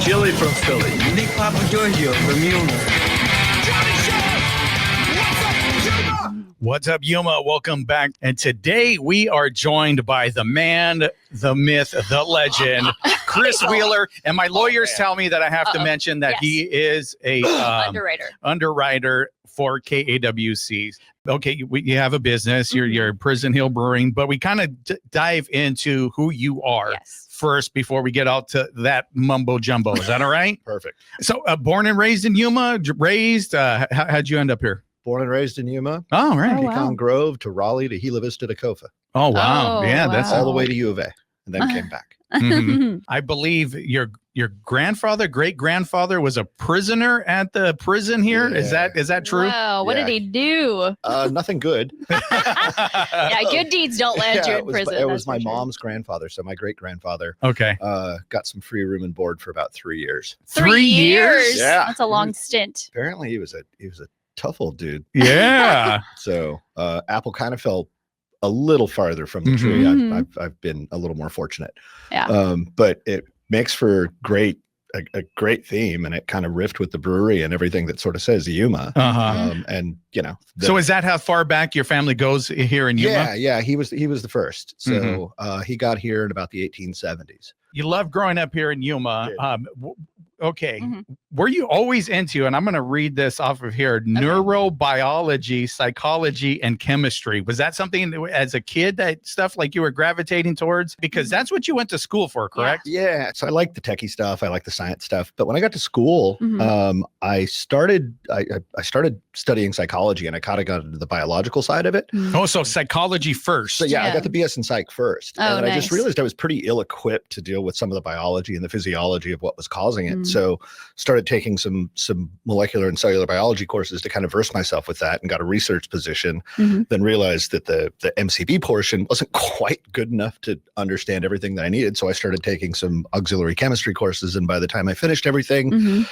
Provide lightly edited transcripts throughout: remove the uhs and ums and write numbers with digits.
Chili from Philly. Nick Papa Giorgio from Yuma. What's up, Yuma? Welcome back. And today we are joined by the man, the myth, the legend, Chris Wheeler. And my lawyers tell me that I have to mention that he is a underwriter for KAWC. Okay, you have a business. You're Prison Hill Brewing, but we kind of dive into who you are first before we get out to that mumbo jumbo. Is that all right? Perfect. So, born and raised in Yuma, how'd you end up here? Born and raised in Yuma. Oh, right. Pecan Grove to Raleigh to Gila Vista to KOFA. Oh, wow. That's all the way to U of A and then came back. I believe your grandfather, great grandfather, was a prisoner at the prison here. Yeah. Is that true? Wow, what did he do? Nothing good. Good deeds don't land you in prison. It was my mom's grandfather, so my great grandfather. Okay. Got some free room and board for about 3 years. 3 years? Yeah, that's a long stint. Apparently, he was a tough old dude. Yeah. So apple kind of fell a little farther from the tree. I've been a little more fortunate. Yeah. But it makes for a great theme, and it kind of riffed with the brewery and everything that sort of says Yuma. And so is that how far back your family goes here in Yuma? Yeah. He was the first. So he got here in about the 1870s. You love growing up here in Yuma. Okay. Were you always into, and I'm going to read this off of here, neurobiology, psychology, and chemistry? Was that something as a kid that stuff like you were gravitating towards? Because that's what you went to school for, correct? Yeah. So I like the techie stuff. I like the science stuff. But when I got to school, I started studying psychology, and I kind of got into the biological side of it. Oh, so psychology first. So I got the BS in psych first. And I just realized I was pretty ill-equipped to deal with some of the biology and the physiology of what was causing it. So started taking some molecular and cellular biology courses to kind of verse myself with that, and got a research position. Then realized that the MCB portion wasn't quite good enough to understand everything that I needed. So I started taking some auxiliary chemistry courses. And by the time I finished everything,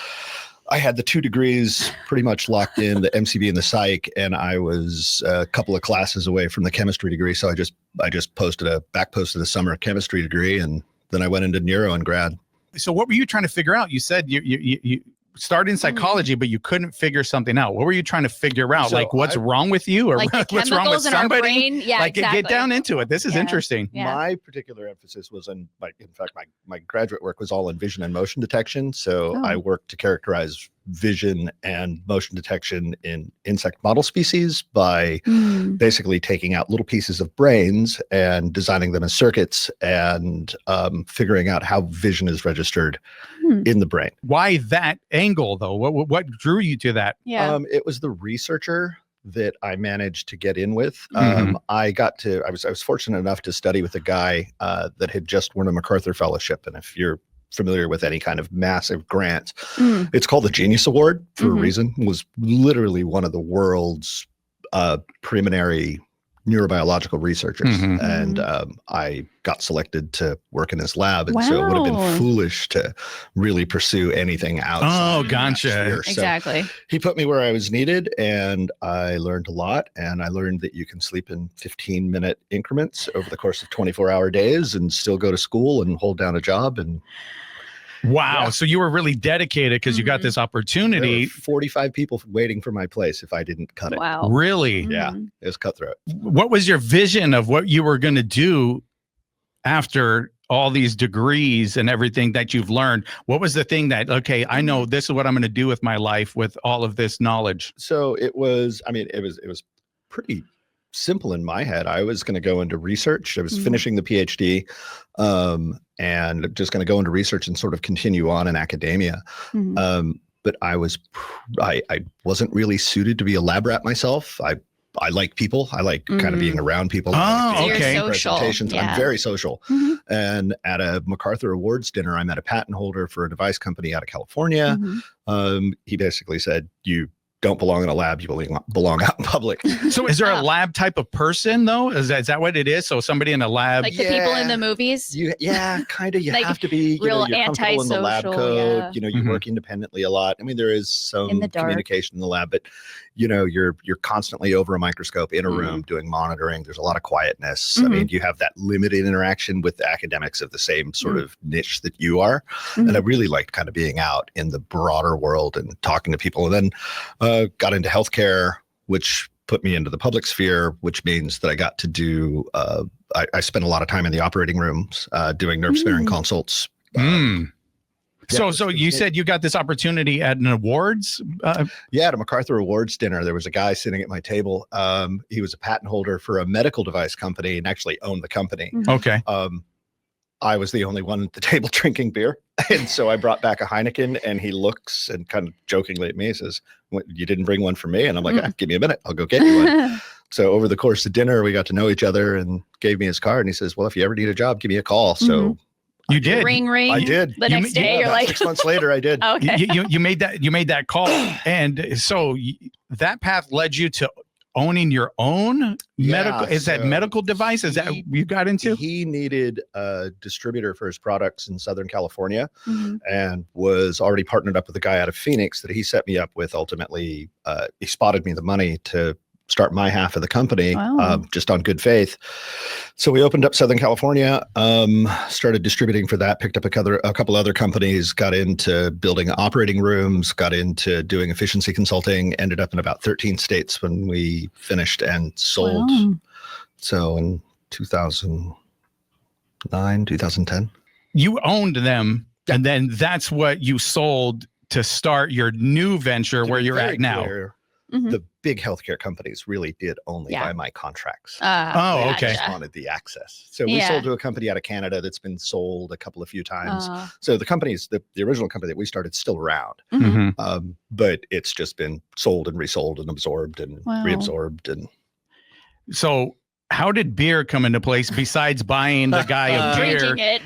I had the 2 degrees pretty much locked in, the MCB and the psych, and I was a couple of classes away from the chemistry degree. So I just posted a summer chemistry degree, and then I went into neuro and grad. So what were you trying to figure out? You said you started in psychology, but you couldn't figure something out. What were you trying to figure out? So like what's wrong with you, or like what's wrong with somebody? Yeah, Get down into it. This is interesting. Yeah. My particular emphasis was in fact, my graduate work was all in vision and motion detection. So I worked to characterize vision and motion detection in insect model species by basically taking out little pieces of brains and designing them as circuits, and figuring out how vision is registered in the brain. Why that angle, though? What drew you to that? It was the researcher that I managed to get in with. I was fortunate enough to study with a guy that had just won a MacArthur Fellowship. And if you're familiar with any kind of massive grant, it's called the Genius Award for a reason. It was literally one of the world's preliminary neurobiological researchers. And I got selected to work in his lab. And so it would have been foolish to really pursue anything outside. Oh, gotcha. Exactly. So he put me where I was needed, and I learned a lot. And I learned that you can sleep in 15-minute increments over the course of 24-hour days and still go to school and hold down a job. And wow. So you were really dedicated because you got this opportunity. 45 people waiting for my place if I didn't cut it. Wow. Really? Yeah. It was cutthroat. What was your vision of what you were going to do after all these degrees and everything that you've learned? What was the thing that, okay, I know this is what I'm going to do with my life with all of this knowledge? So it was pretty simple in my head. I was going to go into research. I was finishing the PhD, and just going to go into research and sort of continue on in academia. But I wasn't really suited to be a lab rat myself. I like people. I like kind of being around people. Okay. Presentations. I'm very social. And at a MacArthur Awards dinner, I met a patent holder for a device company out of California. He basically said, don't belong in a lab, you belong out in public. So is there a lab type of person though? Is that what it is? So somebody in a lab, Like the people in the movies? Yeah, kind of. You Like have to be, real you're comfortable in the lab antisocial, code. yeah. You know, you work independently a lot. I mean, there is some In the dark. communication in the lab, but you know, you're constantly over a microscope in a room doing monitoring. There's a lot of quietness. I mean, you have that limited interaction with academics of the same sort of niche that you are. And I really liked kind of being out in the broader world and talking to people. And then got into healthcare, which put me into the public sphere, which means that I got to do, I spent a lot of time in the operating rooms doing nerve sparing consults. So you said you got this opportunity at an awards? Yeah, at a MacArthur Awards dinner, there was a guy sitting at my table. He was a patent holder for a medical device company and actually owned the company. Okay. I was the only one at the table drinking beer. And so I brought back a Heineken, and he looks and kind of jokingly at me, he says, "You didn't bring one for me?" And I'm like, "Give me a minute. I'll go get you one." So over the course of dinner, we got to know each other, and gave me his card. And he says, "Well, if you ever need a job, give me a call." So you did. Ring, ring. I did. The next day, you're about like, 6 months later, I did. okay. You made that call. And so that path led you to owning your own medical, is that medical device? Is that you got into? He needed a distributor for his products in Southern California and was already partnered up with a guy out of Phoenix that he set me up with. Ultimately, he spotted me the money to start my half of the company just on good faith. So we opened up Southern California, started distributing for that, picked up a couple other companies, got into building operating rooms, got into doing efficiency consulting, ended up in about 13 states when we finished and sold. So in 2009, 2010. You owned them, and then that's what you sold to start your new venture where you're at now. The big healthcare companies really did only buy my contracts. Okay. They just wanted the access. So we sold to a company out of Canada that's been sold a few times. So the companies, the original company that we started, is still around, but it's just been sold and resold and absorbed and reabsorbed. And so how did beer come into place besides buying the guy of beer? Drinking it.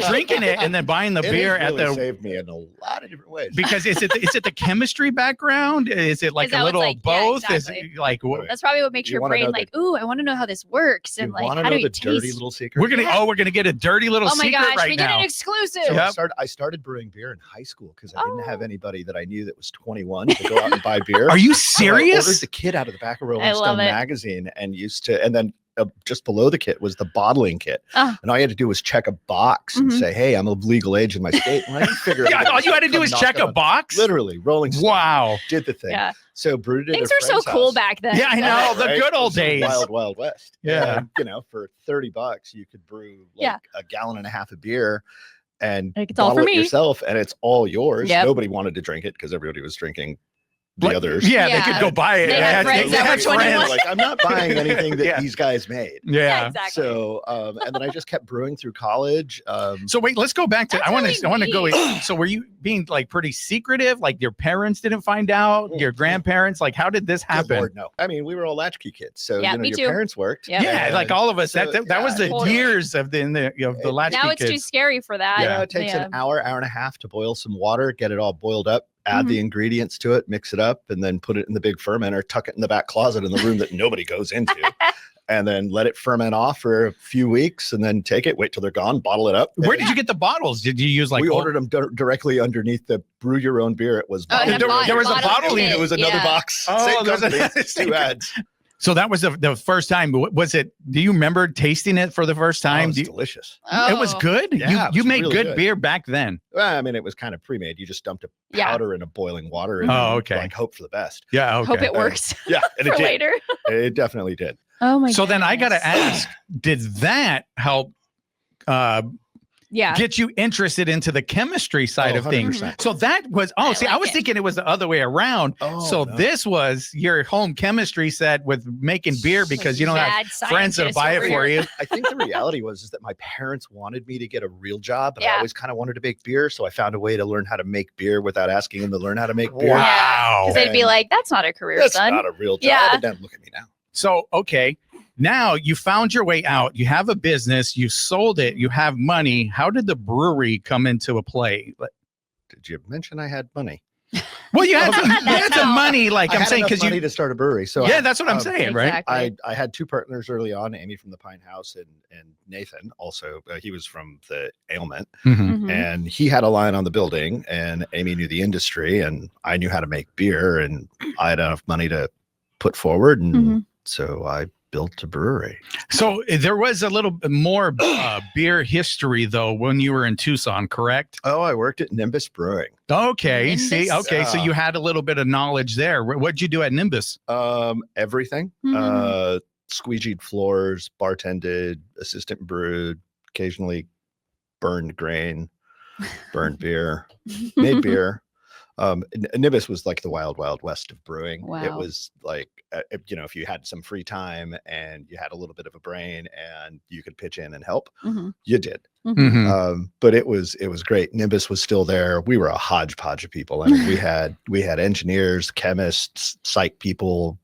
Drinking it and then buying the beer at the. Saved me in a lot of different ways. Because is it the chemistry background? Is it like a little of both? Yeah, exactly. Is it like that's probably what makes your brain like, ooh, I want to know how this works and like how do you taste? Dirty little secret? We're gonna get a dirty little secret right now. Oh my gosh, we get an exclusive. So I started brewing beer in high school because I didn't have anybody that I knew that was 21 to go out and buy beer. Are you serious? So I ordered the kit out of the back of Rolling Stone magazine and then just below the kit was the bottling kit. And all you had to do was check a box and say, "Hey, I'm of legal age in my state." And I figured all you had to do was check a box? Literally, Rolling Stone. Wow. Did the thing. Yeah. So brewed it. Things were so cool back then. Yeah, I know. The good old days. Wild, wild west. Yeah. And, for $30, you could brew a gallon and a half of beer and it's all bottle for it me yourself, and it's all yours. Yep. Nobody wanted to drink it because everybody was drinking the others. Yeah, they could go buy it. They had friends that were 21. Like, I'm not buying anything that these guys made. Yeah, exactly. So, and then I just kept brewing through college. So wait, let's go back to. That's I want really to go. So were you being like pretty secretive? Like your parents didn't find out? Your grandparents? Like how did this happen? Good Lord, no. I mean, we were all latchkey kids, so me your too. parents worked. Yep. Yeah, like all of us. So, that was the totally. years of the latchkey Now it's kids. too scary for that. It takes an hour and a half to boil some water, get it all boiled up, add the ingredients to it, mix it up, and then put it in the big fermenter, tuck it in the back closet in the room that nobody goes into, and then let it ferment off for a few weeks, and then take it, wait till they're gone, bottle it up. Where did you get the bottles? Did you use like we ordered them directly underneath the brew your own beer? It was there was a bottling. It was another box. Oh, Same company, two ads. So that was the first time. Was it? Do you remember tasting it for the first time? It was delicious. It was good. Yeah, you made really good beer back then. Well, I mean, it was kind of pre-made. You just dumped a powder in a boiling water. And like hope for the best. Yeah. Okay. Hope it works. Yeah, and it for did. later. It definitely did. Oh my. So then I got to ask: did that help? Get you interested into the chemistry side of things. 100%. So that was, I was thinking it was the other way around. This was your home chemistry set with making beer because you don't have friends that'll buy it for you. I think the reality is that my parents wanted me to get a real job, and I always kind of wanted to make beer. So I found a way to learn how to make beer without asking them to learn how to make beer. Wow. Because they'd be like, that's not a career, That's son. not a real job. Yeah. And then look at me now. So, okay. Now you found your way out. You have a business. You sold it. You have money. How did the brewery come into a play? Did you mention I had money? Well, you had some money, like I I'm had saying, enough because money you. to start a brewery. So Yeah, that's what I'm saying, right? Exactly. I had two partners early on, Amy from the Pine House and Nathan also. He was from the Ailment, Mhm. and he had a line on the building, and Amy knew the industry, and I knew how to make beer, and I had enough money to put forward, and so I built a brewery. So there was a little bit more beer history, though, when you were in Tucson, correct? Oh, I worked at Nimbus Brewing. Okay. Nimbus? See, okay. So you had a little bit of knowledge there. What'd you do at Nimbus? Everything. Squeegeed floors, bartended, assistant brewed, occasionally burned grain, burned beer, made beer. Nimbus was like the wild west of brewing. Wow. It was like, if you had some free time and you had a little bit of a brain and you could pitch in and help, you did. But it was great. Nimbus was still there. We were a hodgepodge of people. I mean, we had engineers, chemists, site people,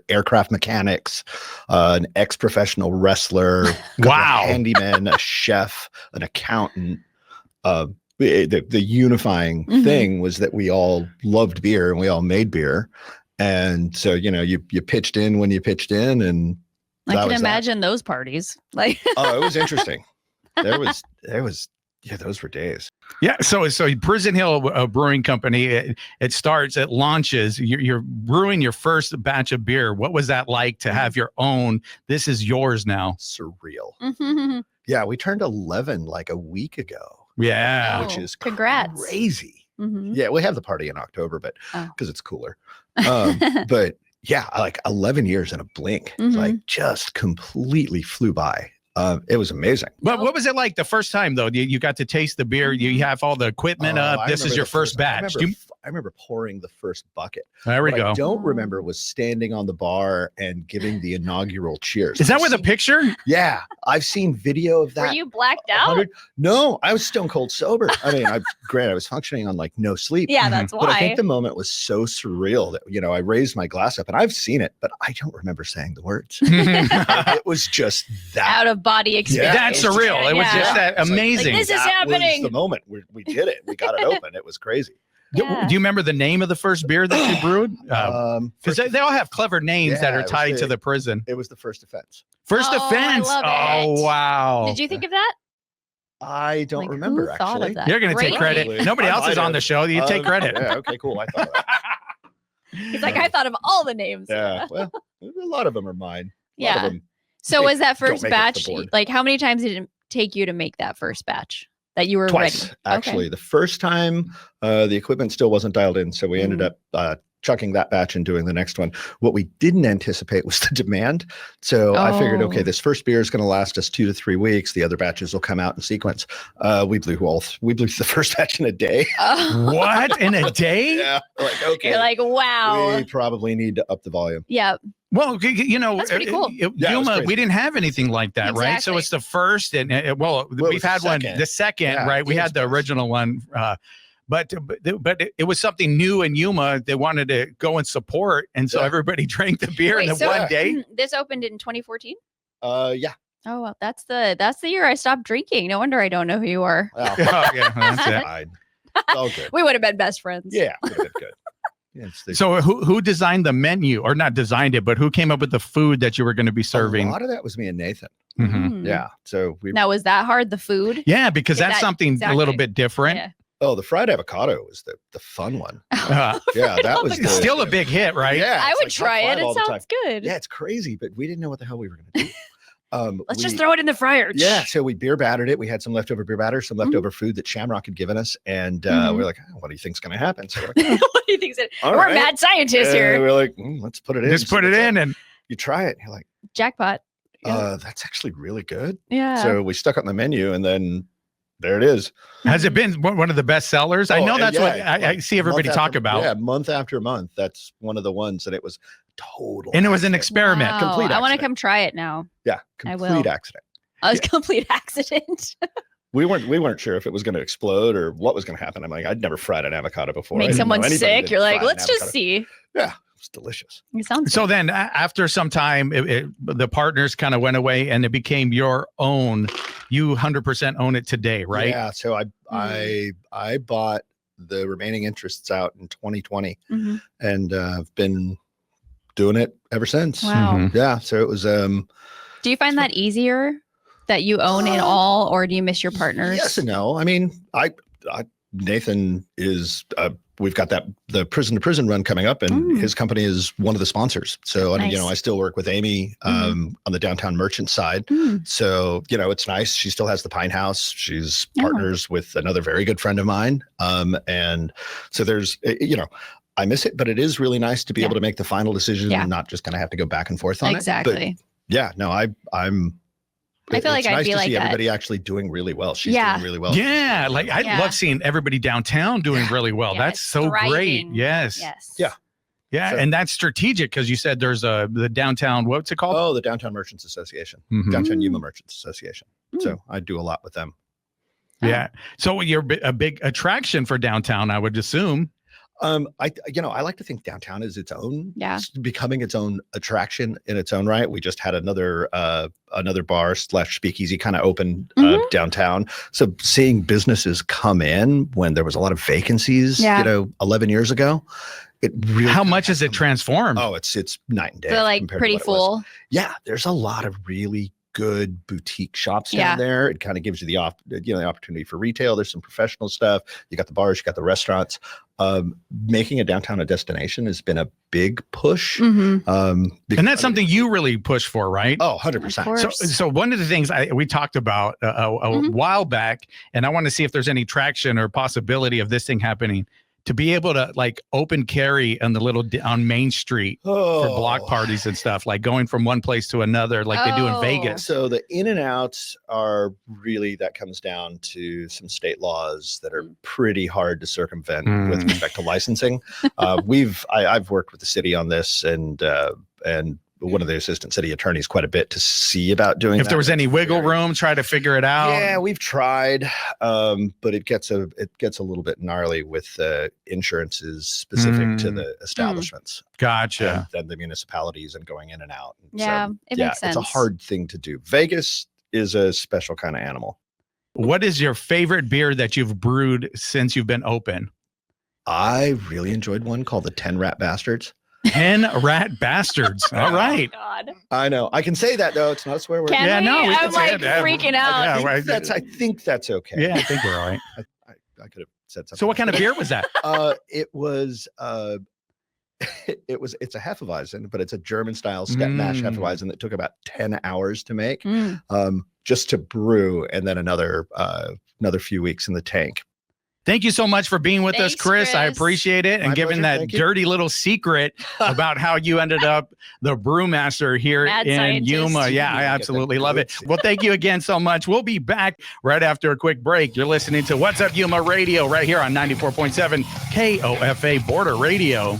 aircraft mechanics, an ex-professional wrestler, Wow. a handyman, a chef, an accountant. The unifying thing was that we all loved beer and we all made beer. And so, you pitched in when you pitched in, and I can imagine those parties. Like, oh, it was interesting. There was, those were days. Yeah. So Prison Hill Brewing Company, it launches. You're brewing your first batch of beer. What was that like to have your own? This is yours now. Surreal. Yeah, we turned 11 like a week ago. Yeah. Which is congrats. Crazy. Yeah, we have the party in October, but because it's cooler. But yeah, like 11 years in a blink, like just completely flew by. It was amazing. But what was it like the first time, though? You got to taste the beer. You have all the equipment up. This is your first batch. I remember pouring the first bucket. There we go. I don't remember was standing on the bar and giving the inaugural cheers. Is that with a picture? Yeah, I've seen video of that. Were you blacked out? No, I was stone cold sober. I mean, I was functioning on like no sleep. Yeah, that's why. But I think the moment was so surreal that, I raised my glass up and I've seen it, but I don't remember saying the words. It was just that out of body experience. That's surreal. It was just that amazing. Like, this is happening. Was the moment we did it. We got it open. It was crazy. Yeah. Do you remember the name of the first beer that you brewed? Because they all have clever names that are tied to the prison. It was the First Offense. First Offense. Oh, wow. Did you think of that? I don't remember, who thought actually. of that? You're going to take credit. Probably. Nobody else is on the show. You take credit. Yeah, okay, cool. I thought of that. He's like, I thought of all the names. Yeah, well, a lot of them are mine. Yeah. So was that first make it to batch, the board. like how many times did it take you to make that first batch that you were Twice, ready? actually. The first time, the equipment still wasn't dialed in, so we ended up chucking that batch and doing the next one. What we didn't anticipate was the demand. So I figured, okay, this first beer is going to last us 2 to 3 weeks. The other batches will come out in sequence. We blew the first batch in a day. What? In a day? Yeah. Like, okay. You're like, wow. We probably need to up the volume. Yeah. Well, that's pretty cool. Yuma, we didn't have anything like that, right? So it's the first, and we've had one, the second, right? We had the original one, but it was something new in Yuma. They wanted to go and support, and so everybody drank the beer in one day. This opened in 2014. Yeah. Oh, well, that's the year I stopped drinking. No wonder I don't know who you are. Well, yeah, that's it. Fine. All good. We would have been best friends. Yeah, would have been good. So who designed the menu, or not designed it, but who came up with the food that you were going to be serving? A lot of that was me and Nathan. Yeah. So now, was that hard? The food? Yeah, because that's something a little bit different. Yeah. Oh, the fried avocado was the fun one. Yeah, that was still a big hit, right? Yeah, I would try it. It sounds good. Yeah, it's crazy, but we didn't know what the hell we were going to do. Let's just throw it in the fryer. Yeah, so we beer battered it. We had some leftover beer batter, some leftover food that Shamrock had given us, and we were like, "What do you think's going to happen?" So we're like, what do you think's we're mad scientists here. We're like, let's put it in. Just put it in, and you try it. And you're like, jackpot. That's actually really good. Yeah. So we stuck it on the menu, and then there it is. Has it been one of the best sellers? I know that's what I see everybody talk about. Yeah, month after month. That's one of the ones that it was total. And it was an experiment. Wow. Complete accident. I want to come try it now. Yeah, complete accident. I was complete accident. We weren't sure if it was going to explode or what was going to happen. I'm like, I'd never fried an avocado before. Make someone sick. You're like, let's just see. Yeah, it's delicious. It sounds so. Then after some time, the partners kind of went away, and it became your own. You 100% own it today, right? Yeah. So I bought the remaining interests out in 2020, Mm-hmm. and I've been doing it ever since. Wow. Mhm. Yeah. So it was. Do you find that easier that you own it all, or do you miss your partners? Yes and no. I mean, Nathan is. We've got the prison to prison run coming up, and his company is one of the sponsors. So Nice. I still work with Amy on the downtown merchant side. So it's nice. She still has the Pine House. She's partners with another very good friend of mine. And so there's I miss it, but it is really nice to be able to make the final decision and not just kind of have to go back and forth on it. Exactly. But yeah, no, I'm. I feel like it's I'd nice be to like see that. everybody actually doing really well. She's doing really well. Yeah, like I love seeing everybody downtown doing really well. Yeah, That's it's so great. thriving. Yes. Yeah. Yeah, So- and that's strategic because you said there's the downtown. What's it called? Oh, the Downtown Merchants Association, Mhm. Downtown Yuma Merchants Association. So I do a lot with them. Yeah. So you're a big attraction for downtown, I would assume. I like to think downtown is its own, becoming its own attraction in its own right. We just had another bar / speakeasy kind of open downtown. So seeing businesses come in when there was a lot of vacancies, 11 years ago, it really. How much has it transformed? Oh, it's night and day. So like compared to pretty what it was. full. Yeah, there's a lot of really good boutique shops down there. It kind of gives you the opportunity for retail. There's some professional stuff. You got the bars, you got the restaurants. Making a downtown a destination has been a big push. And that's something you really push for, right? Oh, 100%. So one of the things we talked about a while back, and I want to see if there's any traction or possibility of this thing happening, to be able to like open carry on on Main Street for block parties and stuff, like going from one place to another, like they do in Vegas. So the in and outs are really, that comes down to some state laws that are pretty hard to circumvent with respect to licensing. I've worked with the city on this and one of the assistant city attorneys quite a bit to see about doing if that. there was any wiggle room, try to figure it out. Yeah, we've tried, but it gets a little bit gnarly with insurances specific to the establishments. Gotcha. And the municipalities and going in and out. And It makes sense. It's a hard thing to do. Vegas is a special kind of animal. What is your favorite beer that you've brewed since you've been open? I really enjoyed one called the 10 Rat Bastards. 10 Rat Bastards. All right. Oh, God. I know. I can say that though. It's not a swear word. Can we? we I'm can say like it. freaking out. I think that's okay. Yeah, I think we're all right. I could have said something. So what kind of beer was that? It was it's a Hefeweizen, but it's a German style step mash Hefeweizen that took about 10 hours to make, just to brew, and then another few weeks in the tank. Thank you so much for being with us, Thanks, Chris. I Chris. appreciate it. And My giving pleasure. that Thank you. dirty little secret about how you ended up the brewmaster here Mad in scientist. Yuma. Yeah, I Get that absolutely love good it. secret. Well, thank you again so much. We'll be back right after a quick break. You're listening to What's Up Yuma Radio right here on 94.7 KOFA Border Radio.